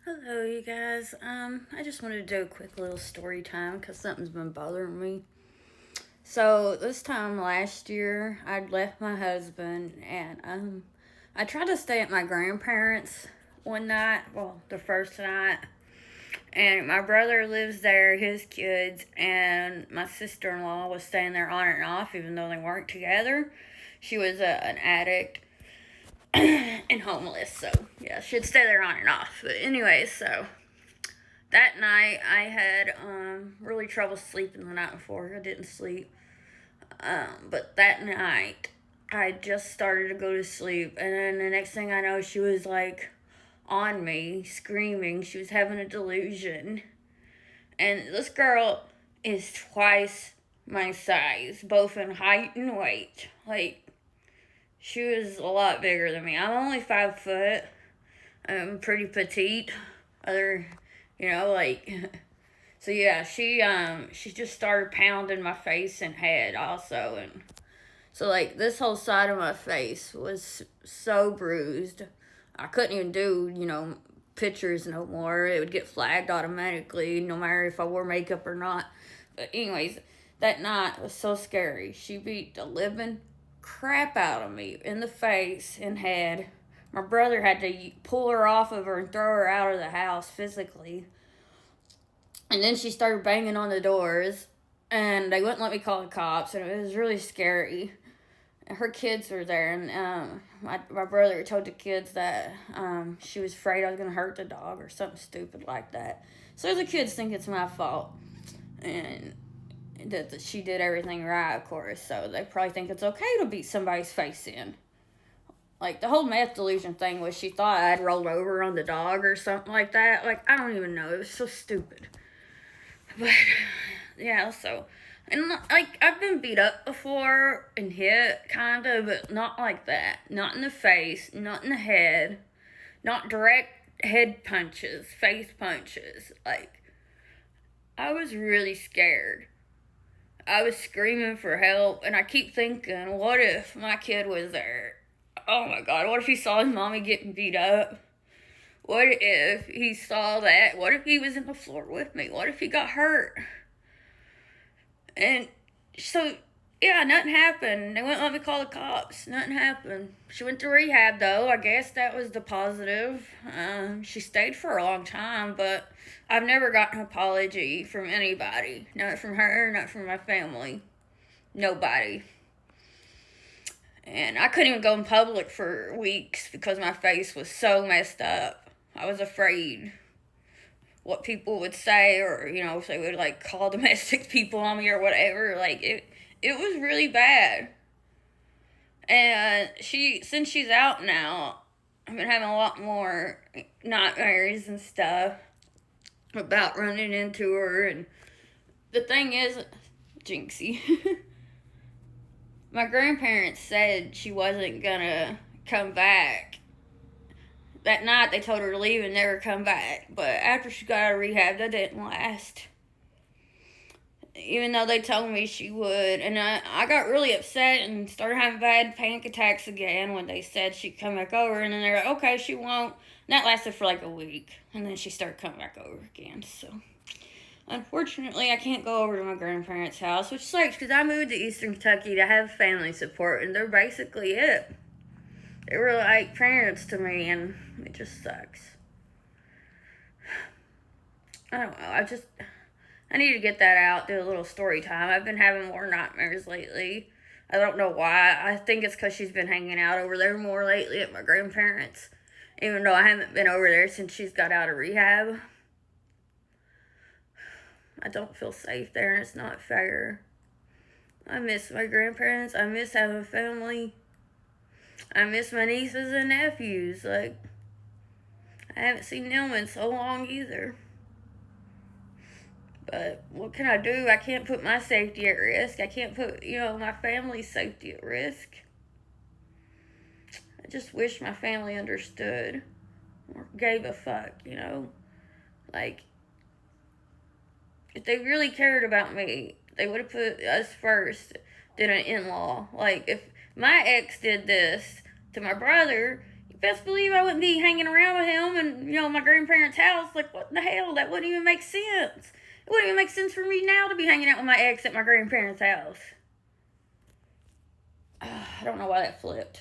Hello, you guys. I just wanted to do a quick little story time because something's been bothering me. So this time last year, I'd left my husband and I tried to stay at my grandparents one night. Well, the first night, and my brother lives there, his kids, and my sister-in-law was staying there on and off, even though they weren't together. She was an addict and homeless, so yeah, she'd stay there on and off. But anyway, so that night I had really trouble sleeping the night before. I didn't sleep. But that night I just started to go to sleep, and then the next thing I know, she was like on me, screaming. She was having a delusion. And this girl is twice my size, both in height and weight. Like, she was a lot bigger than me. I'm only 5 foot. I'm pretty petite. Other, like, so yeah, she just started pounding my face and head also, and so like this whole side of my face was so bruised. I couldn't even do, pictures no more. It would get flagged automatically, no matter if I wore makeup or not. But anyways, that night was so scary. She beat the living crap out of me in the face and head. My brother had to pull her off of her and throw her out of the house physically. And then she started banging on the doors, and they wouldn't let me call the cops, and it was really scary. Her kids were there, and my brother told the kids that she was afraid I was going to hurt the dog or something stupid like that. So the kids think it's my fault, and that she did everything right, of course, so they probably think it's okay to beat somebody's face in. Like, the whole meth delusion thing was she thought I'd rolled over on the dog or something like that. Like, I don't even know. It was so stupid. But, yeah, so, and, like, I've been beat up before and hit, kind of, but not like that. Not in the face, not in the head, not direct head punches, face punches. Like, I was really scared. I was screaming for help, and I keep thinking, what if my kid was there? Oh my God, what if he saw his mommy getting beat up? What if he saw that? What if he was in the floor with me? What if he got hurt? And so, yeah, nothing happened. They wouldn't let me call the cops. Nothing happened. She went to rehab, though. I guess that was the positive. She stayed for a long time, but I've never gotten an apology from anybody. Not from her, not from my family. Nobody. And I couldn't even go in public for weeks because my face was so messed up. I was afraid what people would say, or, if they would, like, call domestic people on me or whatever. Like, it was really bad. And since she's out now, I've been having a lot more nightmares and stuff about running into her. And the thing is, Jinxie, my grandparents said she wasn't gonna come back. That night they told her to leave and never come back. But after she got out of rehab, that didn't last. Even though they told me she would. And I got really upset and started having bad panic attacks again when they said she'd come back over. And then they're like, okay, she won't. And that lasted for like a week. And then she started coming back over again. So, unfortunately, I can't go over to my grandparents' house, which sucks because I moved to Eastern Kentucky to have family support. And they're basically it. They were like parents to me, and it just sucks. I don't know. I need to get that out, do a little story time. I've been having more nightmares lately. I don't know why. I think it's because she's been hanging out over there more lately at my grandparents', even though I haven't been over there since she's got out of rehab. I don't feel safe there, and it's not fair. I miss my grandparents. I miss having family. I miss my nieces and nephews. Like, I haven't seen them in so long either. But what can I do? I can't put my safety at risk. I can't put, my family's safety at risk. I just wish my family understood or gave a fuck, Like, if they really cared about me, they would have put us first than an in-law. Like, if my ex did this to my brother, best believe I wouldn't be hanging around with him and, you know, my grandparents' house. Like, what the hell? That wouldn't even make sense. It wouldn't even make sense for me now to be hanging out with my ex at my grandparents' house. I don't know why that flipped.